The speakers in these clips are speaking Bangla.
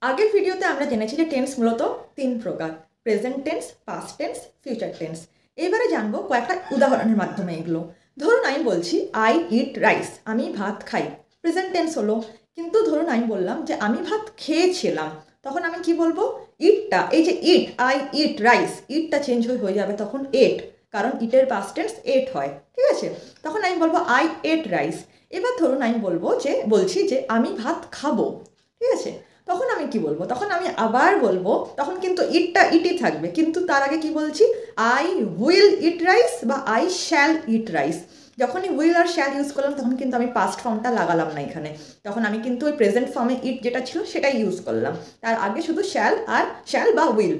আগের ভিডিওতে আমরা জেনেছি যে টেন্স মূলত তিন প্রকার, present tense, past tense, future tense. এবারে জানবো কয়েকটা উদাহরণের মাধ্যমে এগুলো। ধরুন আমি বলছি আই ইট রাইস, আমি ভাত খাই, প্রেজেন্ট টেন্স হলো। কিন্তু ধরুন আমি বললাম যে আমি ভাত খেয়েছিলাম, তখন আমি কি বলবো? ইটটা, এই যে ইট, আই ইট রাইস, ইটটা চেঞ্জ হয়ে যাবে তখন এট, কারণ ইটের পাস্ট টেন্স এট হয়, ঠিক আছে? তখন আমি বলবো আই এট রাইস। এবার ধরুন আমি বলছি যে আমি ভাত খাবো, ঠিক আছে? তখন আমি কি বলবো? তখন আমি আবার বলবো, তখন কিন্তু ইটটা ইটই থাকবে, কিন্তু তার আগে কি বলছি? আই উইল ইট রাইস বা আই শ্যাল ইট রাইস। যখনই উইল আর শ্যাল ইউজ করলাম তখন কিন্তু আমি পাস্ট ফর্মটা লাগালাম না এখানে, তখন আমি কিন্তু ওই প্রেজেন্ট ফর্মে ইট যেটা ছিল সেটাই ইউজ করলাম, তার আগে শুধু শ্যাল বা উইল।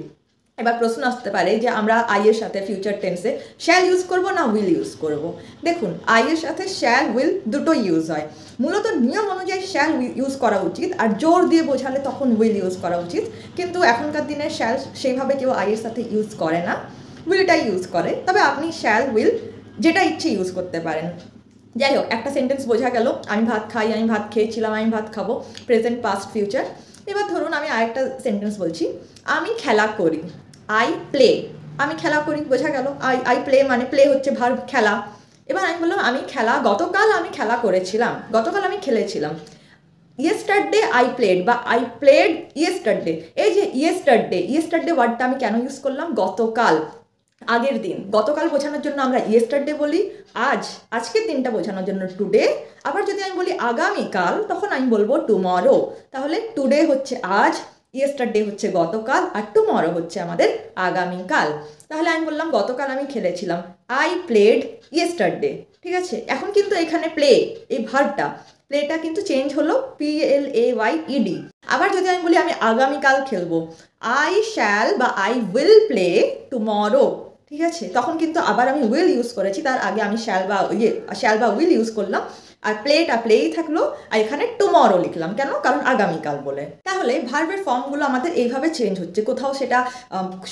এবার প্রশ্ন আসতে পারে যে আমরা আই এর সাথে ফিউচার টেন্সে শ্যাল ইউজ করব না উইল ইউজ করব। দেখুন, আই এর সাথে শ্যাল উইল দুটোই ইউজ হয়। মূলত নিয়ম অনুযায়ী শ্যাল ইউজ করা উচিত, আর জোর দিয়ে বোঝালে তখন উইল ইউজ করা উচিত, কিন্তু এখনকার দিনে শ্যাল সেইভাবে কেউ আই এর সাথে ইউজ করে না, উইলটাই ইউজ করে। তবে আপনি শ্যাল উইল যেটা ইচ্ছে ইউজ করতে পারেন। যাই হোক, একটা সেন্টেন্স বোঝা গেল, আমি ভাত খাই, আমি ভাত খেয়েছিলাম, আমি ভাত খাবো, প্রেজেন্ট, পাস্ট, ফিউচার। এবার ধরুন আমি আরেকটা সেন্টেন্স বলছি, আমি খেলা করি, আই প্লে। আমি খেলা করি, বোঝা গেল। আই প্লে মানে প্লে হচ্ছে ভার্ব, খেলা। এবার আমি বললাম গতকাল আমি খেলা করেছিলাম, গতকাল আমি খেলেছিলাম। ইয়েস্টারডে আই প্লেড বা আই প্লেড ইয়েস্টারডে। এই যে ইয়েস্টারডে ওয়ার্ডটা আমি কেন ইউজ করলাম? গতকাল, আগের দিন। গতকাল বোঝানোর জন্য আমরা ইয়েস্টারডে বলি, আজকের দিনটা বোঝানোর জন্য টুডে। আবার যদি আমি বলি আগামীকাল, তখন আমি বলবো টুমরো। তাহলে টুডে হচ্ছে আজ, ইয়েস্টারডে হচ্ছে গতকাল, আর টুমরো হচ্ছে আমাদের আগামীকাল। তাহলে আমি বললাম গতকাল আমি খেলেছিলাম, আই প্লেড ইয়েস্টারডে, ঠিক আছে? এখন কিন্তু এখানে প্লে, এই ভার্বটা, প্লেটা কিন্তু চেঞ্জ হলো PLAYED। আবার যদি আমি বলি আমি আগামীকাল খেলবো, আই শ্যাল বা আই উইল প্লে টুমরো, ঠিক আছে? তখন কিন্তু আবার আমি উইল ইউজ করেছি, তার আগে আমি শ্যাল বা উইল ইউজ করলাম, আর প্লেটা প্লেই থাকলো, আর এখানে টুমরো লিখলাম। কেন? কারণ আগামীকাল বলে। তাহলে ভার্বের ফর্মগুলো আমাদের এইভাবে চেঞ্জ হচ্ছে, কোথাও সেটা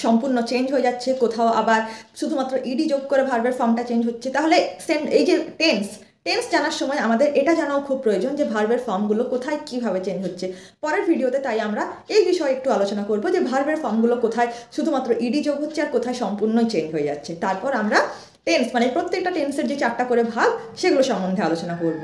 সম্পূর্ণ চেঞ্জ হয়ে যাচ্ছে, কোথাও আবার শুধুমাত্র ইডি যোগ করে ভার্বের ফর্মটা চেঞ্জ হচ্ছে। তাহলে এই যে টেন্স জানার সময় আমাদের এটা জানাও খুব প্রয়োজন যে ভার্বের ফর্মগুলো কোথায় কিভাবে চেঞ্জ হচ্ছে। পরের ভিডিওতে তাই আমরা এই বিষয়ে একটু আলোচনা করব যে ভার্বের ফর্মগুলো কোথায় শুধুমাত্র ইডি যোগ হচ্ছে আর কোথায় সম্পূর্ণই চেঞ্জ হয়ে যাচ্ছে। তারপর আমরা টেন্স মানে প্রত্যেকটা টেন্সের যে 4টা করে ভাগ সেগুলো সম্বন্ধে আলোচনা করব।